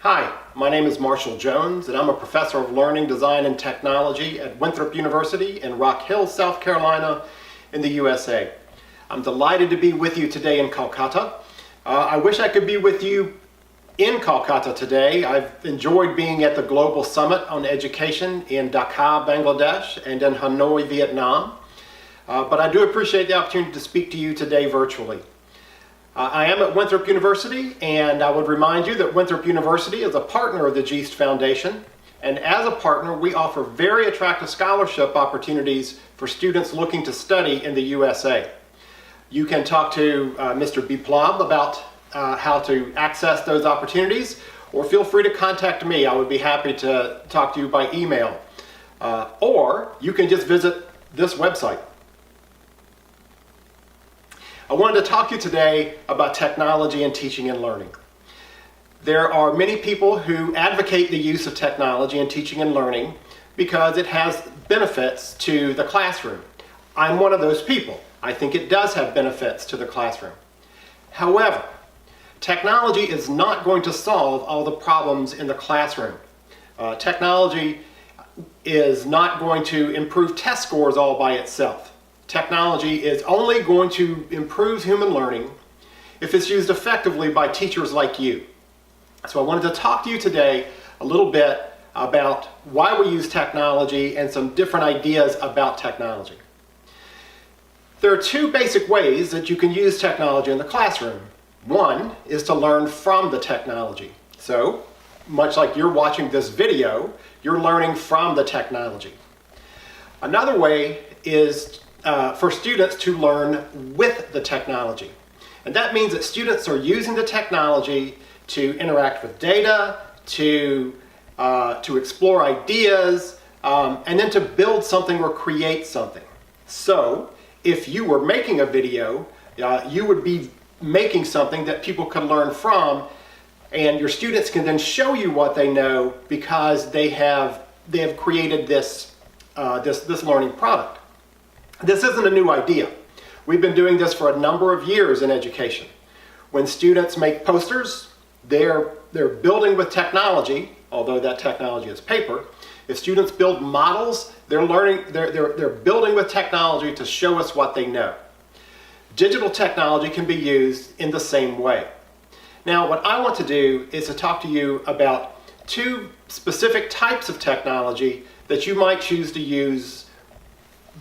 Hi, my name is Marshall Jones, and I'm a professor of learning, design, and technology at WINTHROP University in Rock Hill, South Carolina in the USA. I'm delighted to be with you today in Kolkata. I wish I could be with you in Kolkata today. I've enjoyed being at the Global Summit on Education in Dhaka, Bangladesh, and in Hanoi, Vietnam. But I do appreciate the opportunity to speak to you today virtually. I am at WINTHROP University, and I would remind you that WINTHROP University is a partner of the GEIST Foundation, and as a partner we offer very attractive scholarship opportunities for students looking to study in the USA. You can talk to Mr. Biplab about how to access those opportunities, or feel free to contact me. I would be happy to talk to you by email. Or you can just visit this website. I wanted to talk to you today about technology and teaching and learning. There are many people who advocate the use of technology in teaching and learning because it has benefits to the classroom. I'm one of those people. I think it does have benefits to the classroom. However, technology is not going to solve all the problems in the classroom. Technology is not going to improve test scores all by itself. Technology is only going to improve human learning if it's used effectively by teachers like you. So I wanted to talk to you today a little bit about why we use technology and some different ideas about technology. There are two basic ways that you can use technology in the classroom. One is to learn from the technology. So, much like you're watching this video, you're learning from the technology. Another way is for students to learn with the technology. And that means that students are using the technology to interact with data, to explore ideas, and then to build something or create something. So, if you were making a video, you would be making something that people can learn from, and your students can then show you what they know because they have created this learning product. This isn't a new idea. We've been doing this for a number of years in education. When students make posters, they're building with technology, although that technology is paper. If students build models, they're building with technology to show us what they know. Digital technology can be used in the same way. Now, what I want to do is to talk to you about two specific types of technology that you might choose to use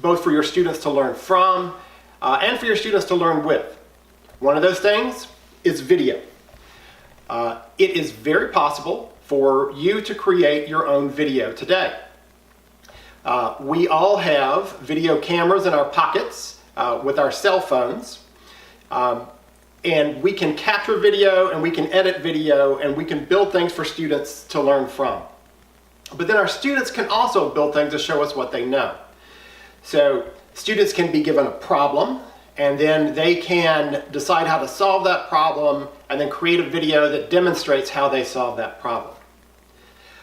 both for your students to learn from and for your students to learn with. One of those things is video. It is very possible for you to create your own video today. We all have video cameras in our pockets with our cell phones, and we can capture video and we can edit video and we can build things for students to learn from. But then our students can also build things to show us what they know. So students can be given a problem, and then they can decide how to solve that problem and then create a video that demonstrates how they solve that problem.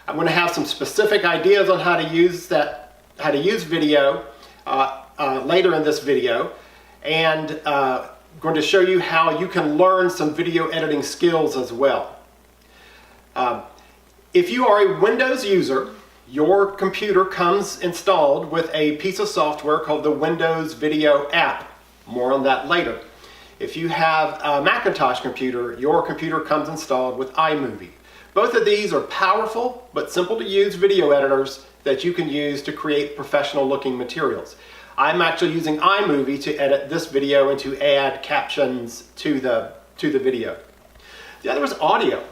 I'm going to have some specific ideas on how to use video later in this video, and going to show you how you can learn some video editing skills as well. If you are a Windows user, your computer comes installed with a piece of software called the Windows Video app. More on that later. If you have a Macintosh computer, your computer comes installed with iMovie. Both of these are powerful but simple to use video editors that you can use to create professional looking materials. I'm actually using iMovie to edit this video and to add captions to the video. The other is audio.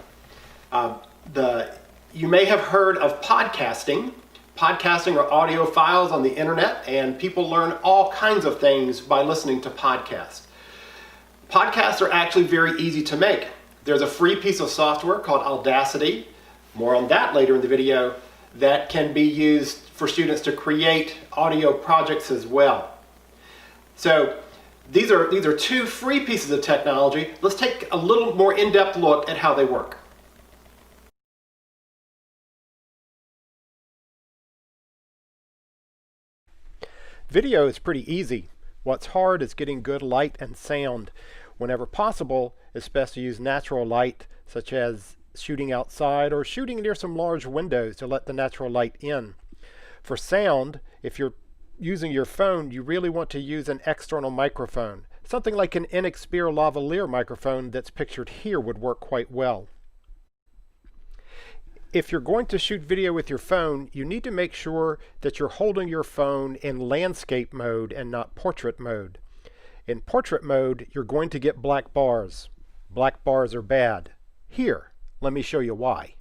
You may have heard of podcasting. Podcasting are audio files on the internet, and people learn all kinds of things by listening to podcasts. Podcasts are actually very easy to make. There's a free piece of software called Audacity, more on that later in the video, that can be used for students to create audio projects as well. So these are two free pieces of technology. Let's take a little more in-depth look at how they work. Video is pretty easy. What's hard is getting good light and sound. Whenever possible, it's best to use natural light, such as shooting outside or shooting near some large windows to let the natural light in. For sound, if you're using your phone, you really want to use an external microphone. Something like an Inexpert lavalier microphone that's pictured here would work quite well. If you're going to shoot video with your phone, you need to make sure that you're holding your phone in landscape mode and not portrait mode. In portrait mode, you're going to get black bars. Black bars are bad. Here, let me show you why.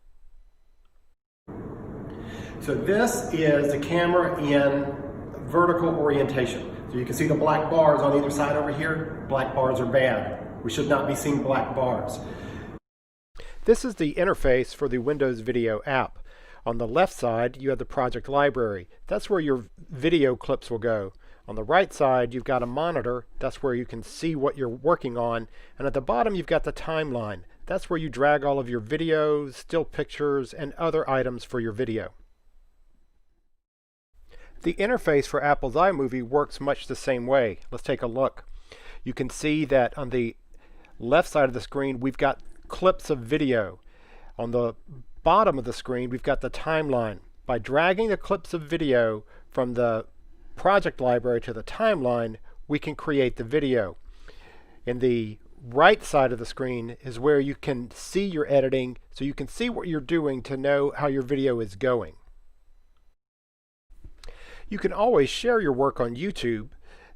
So this is the camera in vertical orientation. So you can see the black bars on either side over here. Black bars are bad. We should not be seeing black bars. This is the interface for the Windows Video app. On the left side, you have the project library. That's where your video clips will go. On the right side, you've got a monitor. That's where you can see what you're working on. And at the bottom, you've got the timeline. That's where you drag all of your videos, still pictures, and other items for your video. The interface for Apple's iMovie works much the same way. Let's take a look. You can see that on the left side of the screen, we've got clips of video. On the bottom of the screen, we've got the timeline. By dragging the clips of video from the project library to the timeline, we can create the video. In the right side of the screen is where you can see your editing, so you can see what you're doing to know how your video is going. You can always share your work on YouTube.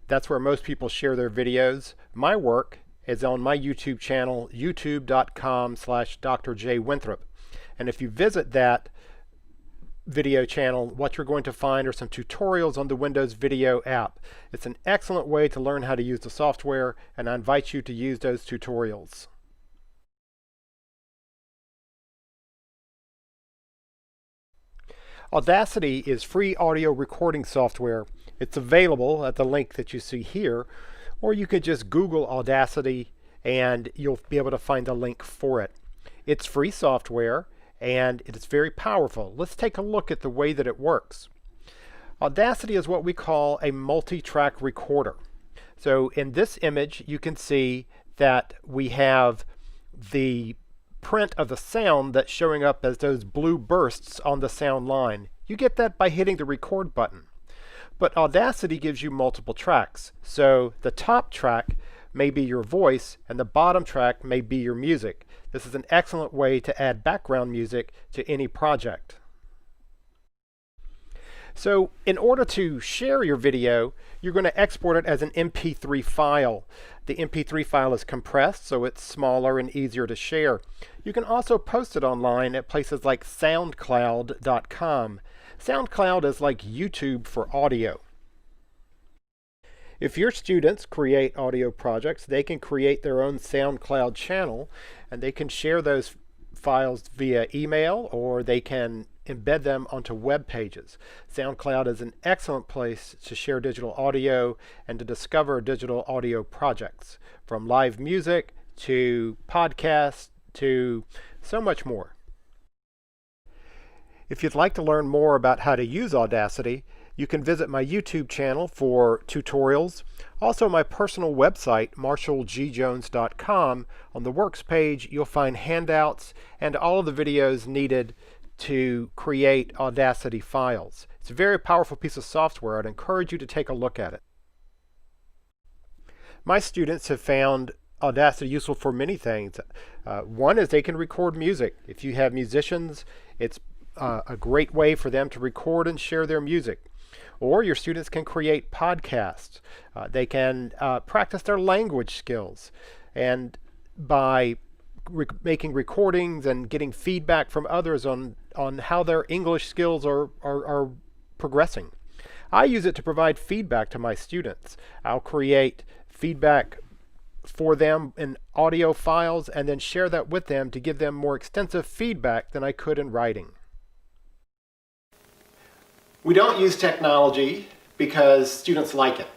That's where most people share their videos. My work is on my YouTube channel, youtube.com/drjwinthrop. And if you visit that video channel, what you're going to find are some tutorials on the Windows Video app. It's an excellent way to learn how to use the software, and I invite you to use those tutorials. Audacity is free audio recording software. It's available at the link that you see here, or you could just Google Audacity and you'll be able to find a link for it. It's free software and it's very powerful. Let's take a look at the way that it works. Audacity is what we call a multi-track recorder. So in this image, you can see that we have the print of the sound that's showing up as those blue bursts on the sound line. You get that by hitting the record button. But Audacity gives you multiple tracks. So the top track may be your voice and the bottom track may be your music. This is an excellent way to add background music to any project. So in order to share your video, you're going to export it as an MP3 file. The MP3 file is compressed, so it's smaller and easier to share. You can also post it online at places like soundcloud.com. SoundCloud is like YouTube for audio. If your students create audio projects, they can create their own SoundCloud channel, and they can share those files via email, or they can embed them onto web pages. SoundCloud is an excellent place to share digital audio and to discover digital audio projects, from live music to podcasts to so much more. If you'd like to learn more about how to use Audacity, you can visit my YouTube channel for tutorials. Also my personal website, marshallgjones.com. On the Works page, you'll find handouts and all of the videos needed to create Audacity files. It's a very powerful piece of software. I'd encourage you to take a look at it. My students have found Audacity useful for many things. One is they can record music. If you have musicians, it's a great way for them to record and share their music. Or your students can create podcasts. They can practice their language skills. And by making recordings and getting feedback from others on how their English skills are progressing. I use it to provide feedback to my students. I'll create feedback for them in audio files and then share that with them to give them more extensive feedback than I could in writing. We don't use technology because students like it.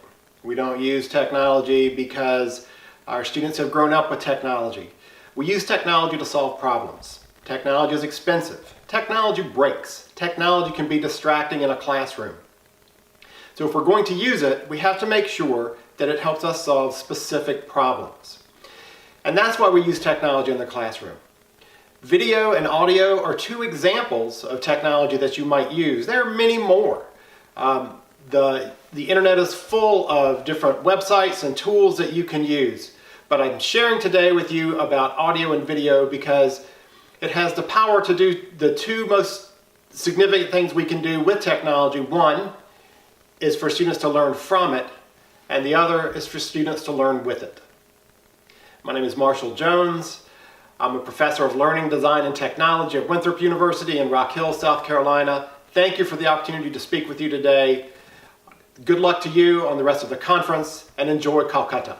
We don't use technology because our students have grown up with technology. We use technology to solve problems. Technology is expensive. Technology breaks. Technology can be distracting in a classroom. So if we're going to use it, we have to make sure that it helps us solve specific problems. And that's why we use technology in the classroom. Video and audio are two examples of technology that you might use. There are many more. The internet is full of different websites and tools that you can use. But I'm sharing today with you about audio and video because it has the power to do the two most significant things we can do with technology. One is for students to learn from it, and the other is for students to learn with it. My name is Marshall Jones. I'm a professor of learning, design, and technology at Winthrop University in Rock Hill, South Carolina. Thank you for the opportunity to speak with you today. Good luck to you on the rest of the conference, and enjoy Kolkata.